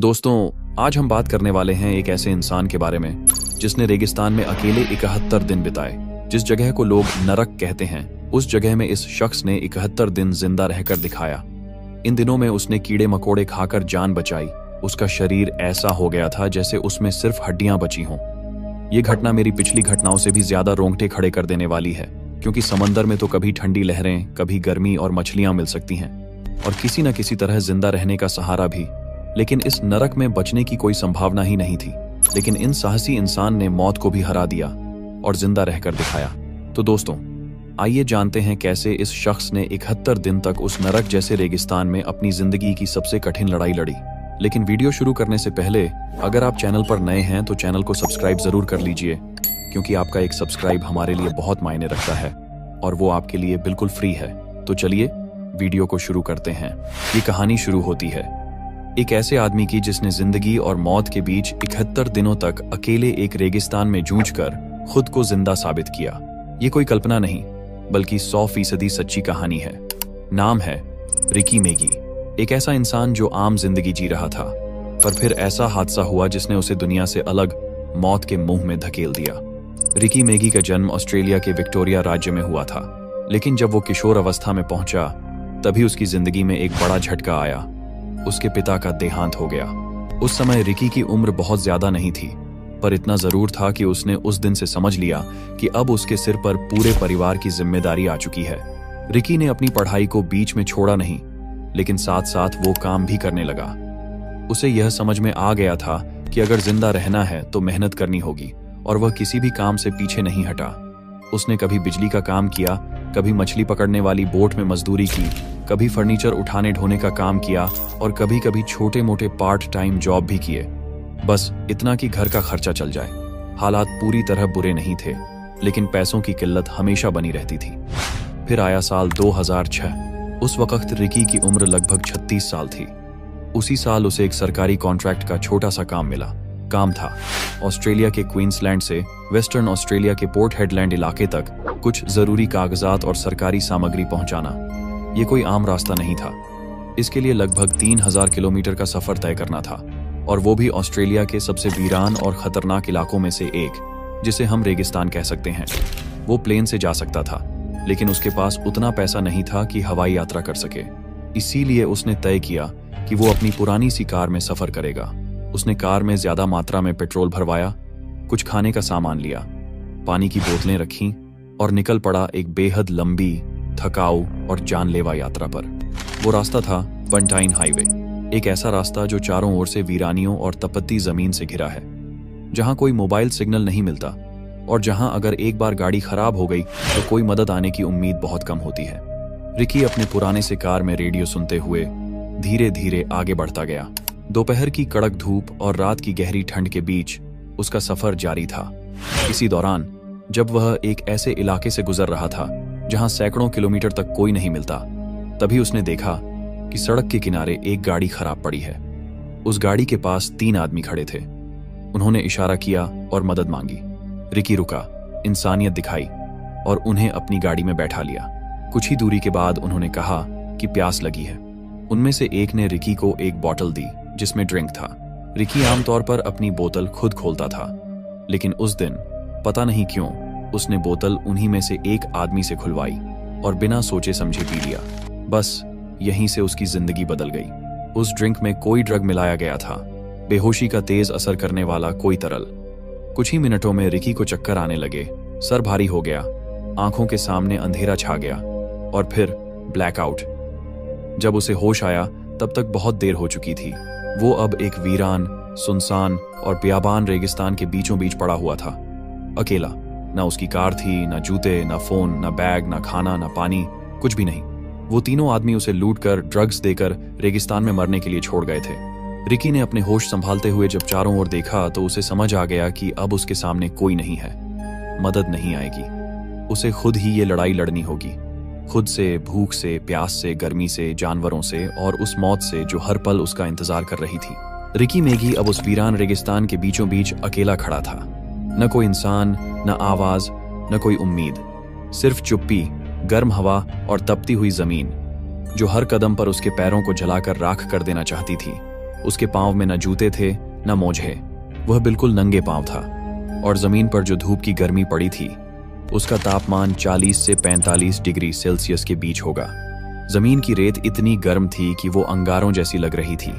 दोस्तों, आज हम बात करने वाले हैं एक ऐसे इंसान के बारे में जिसने रेगिस्तान में अकेले 71 दिन बिताए। जिस जगह को लोग नरक कहते हैं, उस जगह में इस शख्स ने 71 दिन जिंदा रहकर दिखाया। इन दिनों में उसने कीड़े मकोड़े खाकर जान बचाई। उसका शरीर ऐसा हो गया था जैसे उसमें सिर्फ हड्डियां बची हों। ये घटना मेरी पिछली घटनाओं से भी ज्यादा रोंगटे खड़े कर देने वाली है, क्योंकि समंदर में तो कभी ठंडी लहरें, कभी गर्मी और मछलियां मिल सकती हैं, और किसी न किसी तरह जिंदा रहने का सहारा भी। लेकिन इस नरक में बचने की कोई संभावना ही नहीं थी। लेकिन इन साहसी इंसान ने मौत को भी हरा दिया और जिंदा रहकर दिखाया। तो दोस्तों, आइए जानते हैं कैसे इस शख्स ने 71 दिन तक उस नरक जैसे रेगिस्तान में अपनी जिंदगी की सबसे कठिन लड़ाई लड़ी। लेकिन वीडियो शुरू करने से पहले अगर आप चैनल पर नए हैं तो चैनल को सब्सक्राइब जरूर कर लीजिए, क्योंकि आपका एक सब्सक्राइब हमारे लिए बहुत मायने रखता है और वो आपके लिए बिल्कुल फ्री है। तो चलिए वीडियो को शुरू करते हैं। ये कहानी शुरू होती है एक ऐसे आदमी की जिसने जिंदगी और मौत के बीच 71 दिनों तक अकेले एक रेगिस्तान में जूझकर खुद को जिंदा साबित किया। ये कोई कल्पना नहीं, बल्कि 100% सच्ची कहानी है। नाम है रिकी मेगी। एक ऐसा इंसान जो आम जिंदगी जी रहा था, पर फिर ऐसा हादसा हुआ जिसने उसे दुनिया से अलग मौत के मुंह में धकेल दिया। रिकी मेगी का जन्म ऑस्ट्रेलिया के विक्टोरिया राज्य में हुआ था, लेकिन जब वो किशोर अवस्था में पहुंचा तभी उसकी जिंदगी में एक बड़ा झटका आया। उसके पिता का देहांत हो गया। उस समय रिकी की उम्र बहुत ज्यादा नहीं थी, पर इतना जरूर था कि उसने उस दिन से समझ लिया कि अब उसके सिर पर पूरे परिवार की जिम्मेदारी आ चुकी है। रिकी ने अपनी पढ़ाई को बीच में छोड़ा नहीं, लेकिन साथ साथ वो काम भी करने लगा। उसे यह समझ में आ गया था कि अगर जिंदा रहना है तो मेहनत करनी होगी, और वह किसी भी काम से पीछे नहीं हटा। उसने कभी बिजली का काम किया, कभी मछली पकड़ने वाली बोट में मजदूरी की, कभी फर्नीचर उठाने ढोने का काम किया, और कभी कभी छोटे मोटे पार्ट टाइम जॉब भी किए, बस इतना कि घर का खर्चा चल जाए। हालात पूरी तरह बुरे नहीं थे, लेकिन पैसों की किल्लत हमेशा बनी रहती थी। फिर आया साल 2006। उस वक्त रिकी की उम्र लगभग 36 साल थी। उसी साल उसे एक सरकारी कॉन्ट्रैक्ट का छोटा सा काम मिला। काम था ऑस्ट्रेलिया के क्वींसलैंड से वेस्टर्न ऑस्ट्रेलिया के पोर्ट हेडलैंड इलाके तक कुछ जरूरी कागजात और सरकारी सामग्री पहुंचाना। ये कोई आम रास्ता नहीं था। इसके लिए लगभग 3000 किलोमीटर का सफर तय करना था, और वो भी ऑस्ट्रेलिया के सबसे वीरान और खतरनाक इलाकों में से एक, जिसे हम रेगिस्तान कह सकते हैं। वो प्लेन से जा सकता था, लेकिन उसके पास उतना पैसा नहीं था कि हवाई यात्रा कर सके। इसीलिए उसने तय किया कि वो अपनी पुरानी सी कार में सफर करेगा। उसने कार में ज्यादा मात्रा में पेट्रोल भरवाया, कुछ खाने का सामान लिया, पानी की बोतलें रखीं और निकल पड़ा एक बेहद लंबी, थकाऊ और जानलेवा यात्रा पर। वो रास्ता था बंटाइन हाईवे, एक ऐसा रास्ता जो चारों ओर से वीरानियों और तपती जमीन से घिरा है, जहां कोई मोबाइल सिग्नल नहीं मिलता, और जहां अगर एक बार गाड़ी खराब हो गई तो कोई मदद आने की उम्मीद बहुत कम होती है। रिकी अपने पुराने से कार में रेडियो सुनते हुए धीरे धीरे आगे बढ़ता गया। दोपहर की कड़क धूप और रात की गहरी ठंड के बीच उसका सफर जारी था। इसी दौरान जब वह एक ऐसे इलाके से गुजर रहा था जहां सैकड़ों किलोमीटर तक कोई नहीं मिलता, तभी उसने देखा कि सड़क के किनारे एक गाड़ी खराब पड़ी है। उस गाड़ी के पास 3 आदमी खड़े थे। उन्होंने इशारा किया और मदद मांगी। रिकी रुका, इंसानियत दिखाई और उन्हें अपनी गाड़ी में बैठा लिया। कुछ ही दूरी के बाद उन्होंने कहा कि प्यास लगी है। उनमें से एक ने रिकी को एक बोतल दी जिसमें ड्रिंक था। रिकी आमतौर पर अपनी बोतल खुद खोलता था, लेकिन उस दिन पता नहीं क्यों उसने बोतल उन्हीं में से एक आदमी से खुलवाई और बिना सोचे समझे पी लिया। बस यहीं से उसकी जिंदगी बदल गई। उस ड्रिंक में कोई ड्रग मिलाया गया था, बेहोशी का तेज असर करने वाला कोई तरल। कुछ ही मिनटों में रिकी को चक्कर आने लगे, सर भारी हो गया, आंखों के सामने अंधेरा छा गया और फिर ब्लैकआउट। जब उसे होश आया तब तक बहुत देर हो चुकी थी। वो अब एक वीरान, सुनसान और बियाबान रेगिस्तान के बीचों बीच पड़ा हुआ था, अकेला। ना उसकी कार थी, ना जूते, ना फोन, ना बैग, ना खाना, ना पानी, कुछ भी नहीं। वो तीनों आदमी उसे लूटकर, ड्रग्स देकर रेगिस्तान में मरने के लिए छोड़ गए थे। रिकी ने अपने होश संभालते हुए जब चारों ओर देखा तो उसे समझ आ गया कि अब उसके सामने कोई नहीं है, मदद नहीं आएगी। उसे खुद ही ये लड़ाई लड़नी होगी, खुद से, भूख से, प्यास से, गर्मी से, जानवरों से और उस मौत से जो हर पल उसका इंतजार कर रही थी। रिकी मेगी अब उस वीरान रेगिस्तान के बीचों बीच अकेला खड़ा था। न कोई इंसान, न आवाज, न कोई उम्मीद, सिर्फ चुप्पी, गर्म हवा और तपती हुई जमीन जो हर कदम पर उसके पैरों को जलाकर राख कर देना चाहती थी। उसके पांव में न जूते थे न मोजे, वह बिल्कुल नंगे पांव था। और जमीन पर जो धूप की गर्मी पड़ी थी उसका तापमान 40 से 45 डिग्री सेल्सियस के बीच होगा। जमीन की रेत इतनी गर्म थी कि वो अंगारों जैसी लग रही थी।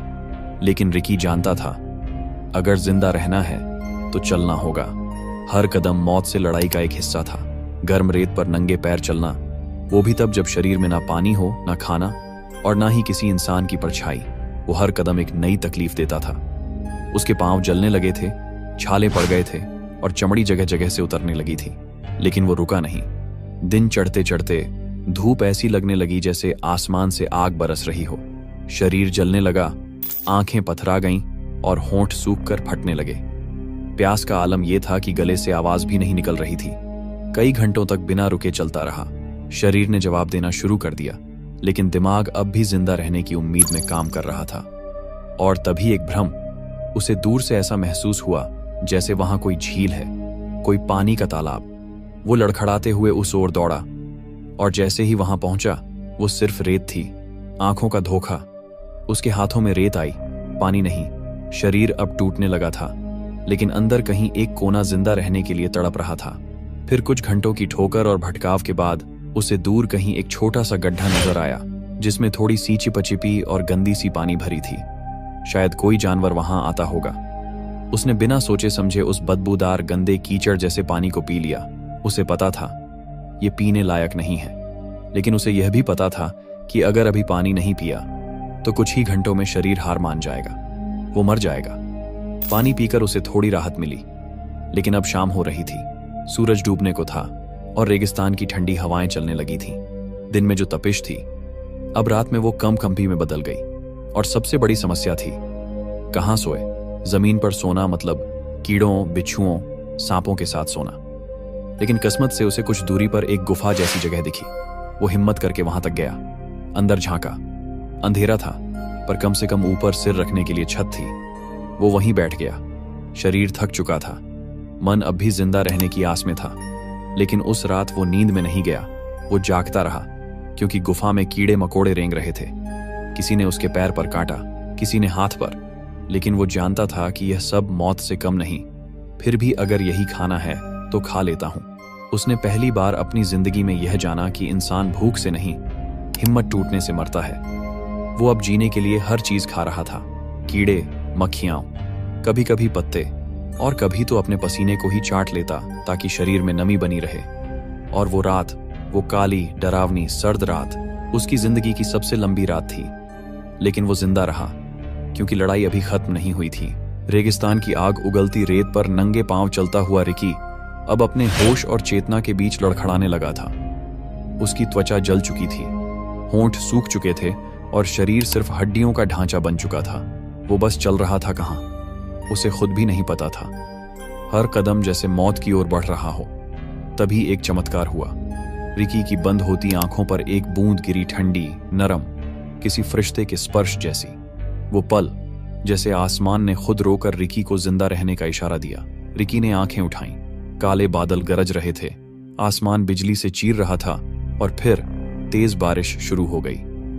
लेकिन रिकी जानता था, अगर जिंदा रहना है तो चलना होगा। हर कदम मौत से लड़ाई का एक हिस्सा था। गर्म रेत पर नंगे पैर चलना, वो भी तब जब शरीर में ना पानी हो, ना खाना और ना ही किसी इंसान की परछाई। वो हर कदम एक नई तकलीफ देता था। उसके पांव जलने लगे थे, छाले पड़ गए थे और चमड़ी जगह जगह से उतरने लगी थी। लेकिन वो रुका नहीं। दिन चढ़ते चढ़ते धूप ऐसी लगने लगी जैसे आसमान से आग बरस रही हो। शरीर जलने लगा, आंखें पथरा गईं और होंठ सूख कर फटने लगे। प्यास का आलम यह था कि गले से आवाज भी नहीं निकल रही थी। कई घंटों तक बिना रुके चलता रहा। शरीर ने जवाब देना शुरू कर दिया, लेकिन दिमाग अब भी जिंदा रहने की उम्मीद में काम कर रहा था। और तभी एक भ्रम, उसे दूर से ऐसा महसूस हुआ जैसे वहां कोई झील है, कोई पानी का तालाब। वो लड़खड़ाते हुए उस ओर दौड़ा और जैसे ही वहां पहुंचा वो सिर्फ रेत थी, आंखों का धोखा। उसके हाथों में रेत आई, पानी नहीं। शरीर अब टूटने लगा था, लेकिन अंदर कहीं एक कोना जिंदा रहने के लिए तड़प रहा था। फिर कुछ घंटों की ठोकर और भटकाव के बाद उसे दूर कहीं एक छोटा सा गड्ढा नजर आया, जिसमें थोड़ी सी चिपचिपी और गंदी सी पानी भरी थी। शायद कोई जानवर वहां आता होगा। उसने बिना सोचे समझे उस बदबूदार गंदे कीचड़ जैसे पानी को पी लिया। उसे पता था ये पीने लायक नहीं है, लेकिन उसे यह भी पता था कि अगर अभी पानी नहीं पिया तो कुछ ही घंटों में शरीर हार मान जाएगा, वो मर जाएगा। पानी पीकर उसे थोड़ी राहत मिली, लेकिन अब शाम हो रही थी, सूरज डूबने को था और रेगिस्तान की ठंडी हवाएं चलने लगी थीं। दिन में जो तपिश थी अब रात में वो कंपी में बदल गई। और सबसे बड़ी समस्या थी, कहां सोए। जमीन पर सोना मतलब कीड़ों, बिच्छुओं, सांपों के साथ सोना। लेकिन किस्मत से उसे कुछ दूरी पर एक गुफा जैसी जगह दिखी। वो हिम्मत करके वहां तक गया, अंदर झांका। अंधेरा था, पर कम से कम ऊपर सिर रखने के लिए छत थी। वो वहीं बैठ गया। शरीर थक चुका था, मन अब भी जिंदा रहने की आस में था। लेकिन उस रात वो नींद में नहीं गया, वो जागता रहा, क्योंकि गुफा में कीड़े मकोड़े रेंग रहे थे। किसी ने उसके पैर पर काटा, किसी ने हाथ पर, लेकिन वो जानता था कि यह सब मौत से कम नहीं। फिर भी अगर यही खाना है तो खा लेता हूं। उसने पहली बार अपनी जिंदगी में यह जाना कि इंसान भूख से नहीं, हिम्मत टूटने से मरता है। वो अब जीने के लिए हर चीज खा रहा था, कीड़े, मक्खियां, कभी कभी पत्ते, और कभी तो अपने पसीने को ही चाट लेता ताकि शरीर में नमी बनी रहे। और वो रात, वो काली, डरावनी, सर्द रात उसकी जिंदगी की सबसे लंबी रात थी। लेकिन वो जिंदा रहा, क्योंकि लड़ाई अभी खत्म नहीं हुई थी। रेगिस्तान की आग उगलती रेत पर नंगे पांव चलता हुआ रिकी अब अपने होश और चेतना के बीच लड़खड़ाने लगा था। उसकी त्वचा जल चुकी थी, होंठ सूख चुके थे और शरीर सिर्फ हड्डियों का ढांचा बन चुका था। वो बस चल रहा था कहां, उसे खुद भी नहीं पता था। हर कदम जैसे मौत की ओर बढ़ रहा हो। तभी एक चमत्कार हुआ। रिकी की बंद होती आंखों पर एक बूंद गिरी, ठंडी, नरम, किसी फरिश्ते के स्पर्श जैसी। वो पल, जैसे आसमान ने खुद रोकर रिकी को जिंदा रहने का इशारा दिया। रिकी ने आंखें उठाईं। काले बादल गरज रहे थे, आसमान बिजली से चीर रहा था और फिर तेज बारिश शुरू हो गई।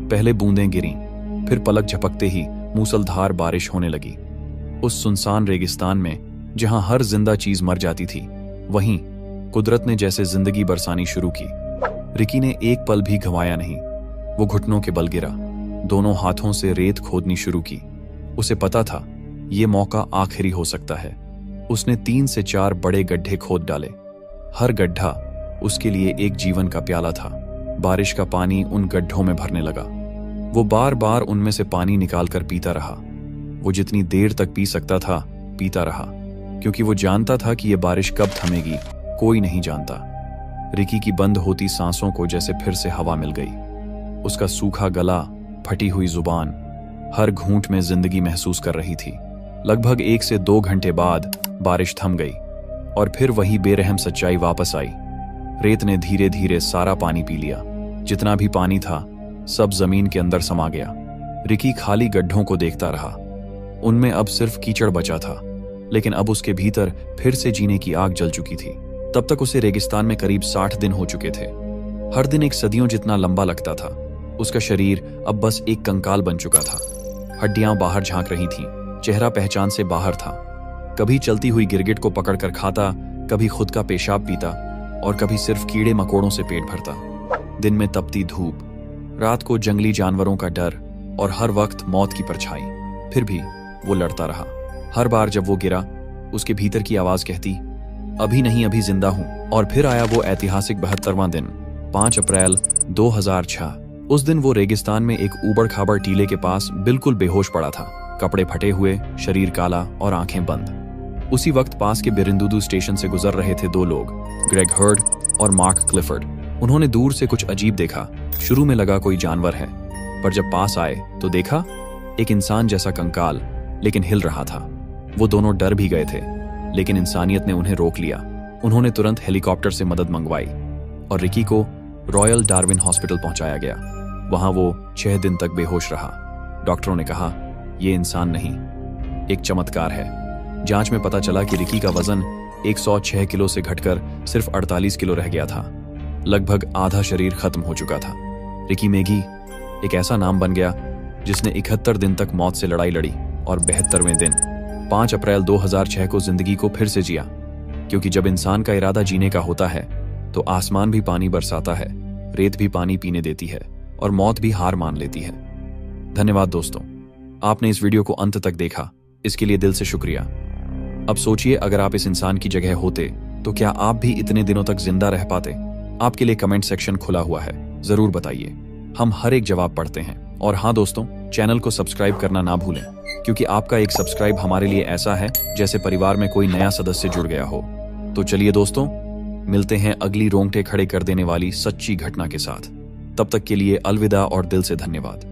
पहले बूंदें गिरीं, फिर पलक झपकते ही मूसलधार बारिश होने लगी। उस सुनसान रेगिस्तान में जहां हर जिंदा चीज मर जाती थी, वहीं कुदरत ने जैसे जिंदगी बरसानी शुरू की। रिकी ने एक पल भी गंवाया नहीं। वो घुटनों के बल गिरा, दोनों हाथों से रेत खोदनी शुरू की। उसे पता था ये मौका आखिरी हो सकता है। उसने 3 से 4 बड़े गड्ढे खोद डाले। हर गड्ढा उसके लिए एक जीवन का प्याला था। बारिश का पानी उन गड्ढों में भरने लगा। वो बार बार उनमें से पानी निकालकर पीता रहा। वो जितनी देर तक पी सकता था पीता रहा, क्योंकि वो जानता था कि यह बारिश कब थमेगी कोई नहीं जानता। रिकी की बंद होती सांसों को जैसे फिर से हवा मिल गई। उसका सूखा गला, फटी हुई जुबान, हर घूंट में जिंदगी महसूस कर रही थी। लगभग 1 से 2 घंटे बाद बारिश थम गई और फिर वही बेरहम सच्चाई वापस आई। रेत ने धीरे धीरे सारा पानी पी लिया। जितना भी पानी था सब जमीन के अंदर समा गया। रिकी खाली गड्ढों को देखता रहा। उनमें अब सिर्फ कीचड़ बचा था, लेकिन अब उसके भीतर फिर से जीने की आग जल चुकी थी। तब तक उसे रेगिस्तान में करीब 60 दिन हो चुके थे। हर दिन एक सदियों जितना लंबा लगता था। उसका शरीर अब बस एक कंकाल बन चुका था। हड्डियां बाहर झांक रही थीं, चेहरा पहचान से बाहर था। कभी चलती हुई गिरगिट को पकड़कर खाता, कभी खुद का पेशाब पीता और कभी सिर्फ कीड़े मकोड़ों से पेट भरता। दिन में तपती धूप, रात को जंगली जानवरों का डर और हर वक्त मौत की परछाई। फिर भी वो लड़ता रहा। हर बार जब वो गिरा, उसके भीतर की आवाज कहती, अभी नहीं, अभी जिंदा हूं। और फिर आया वो ऐतिहासिक 72वां दिन, 5 अप्रैल 2006। उस दिन वो रेगिस्तान में एक ऊबड़ खाबड़ टीले के पास बिल्कुल बेहोश पड़ा था, कपड़े फटे हुए, शरीर काला और आंखें बंद। उसी वक्त पास के बिरिंदुदू स्टेशन से गुजर रहे थे 2 लोग, ग्रेग हर्ड और मार्क क्लिफर्ड। उन्होंने दूर से कुछ अजीब देखा। शुरू में लगा कोई जानवर है, पर जब पास आए तो देखा एक इंसान जैसा कंकाल, लेकिन हिल रहा था। वो दोनों डर भी गए थे, लेकिन इंसानियत ने उन्हें रोक लिया। उन्होंने तुरंत हेलीकॉप्टर से मदद मंगवाई और रिकी को रॉयल डार्विन हॉस्पिटल पहुंचाया गया। वहां वो 6 दिन तक बेहोश रहा। डॉक्टरों ने कहा, ये इंसान नहीं, एक चमत्कार है। जांच में पता चला कि रिकी का वजन 106 किलो से घटकर सिर्फ 48 किलो रह गया था। लगभग आधा शरीर खत्म हो चुका था। रिकी मेगी एक ऐसा नाम बन गया जिसने 71 दिन तक मौत से लड़ाई लड़ी और 72वें दिन 5 अप्रैल 2006 को जिंदगी को फिर से जिया। क्योंकि जब इंसान का इरादा जीने का होता है तो आसमान भी पानी बरसाता है, रेत भी पानी पीने देती है और मौत भी हार मान लेती है। धन्यवाद दोस्तों, आपने इस वीडियो को अंत तक देखा, इसके लिए दिल से शुक्रिया। अब सोचिए, अगर आप इस इंसान की जगह होते तो क्या आप भी इतने दिनों तक जिंदा रह पाते? आपके लिए कमेंट सेक्शन खुला हुआ है, जरूर बताइए, हम हर एक जवाब पढ़ते हैं। और हाँ दोस्तों, चैनल को सब्सक्राइब करना ना भूलें, क्योंकि आपका एक सब्सक्राइब हमारे लिए ऐसा है जैसे परिवार में कोई नया सदस्य जुड़ गया हो। तो चलिए दोस्तों, मिलते हैं अगली रोंगटे खड़े कर देने वाली सच्ची घटना के साथ। तब तक के लिए अलविदा और दिल से धन्यवाद।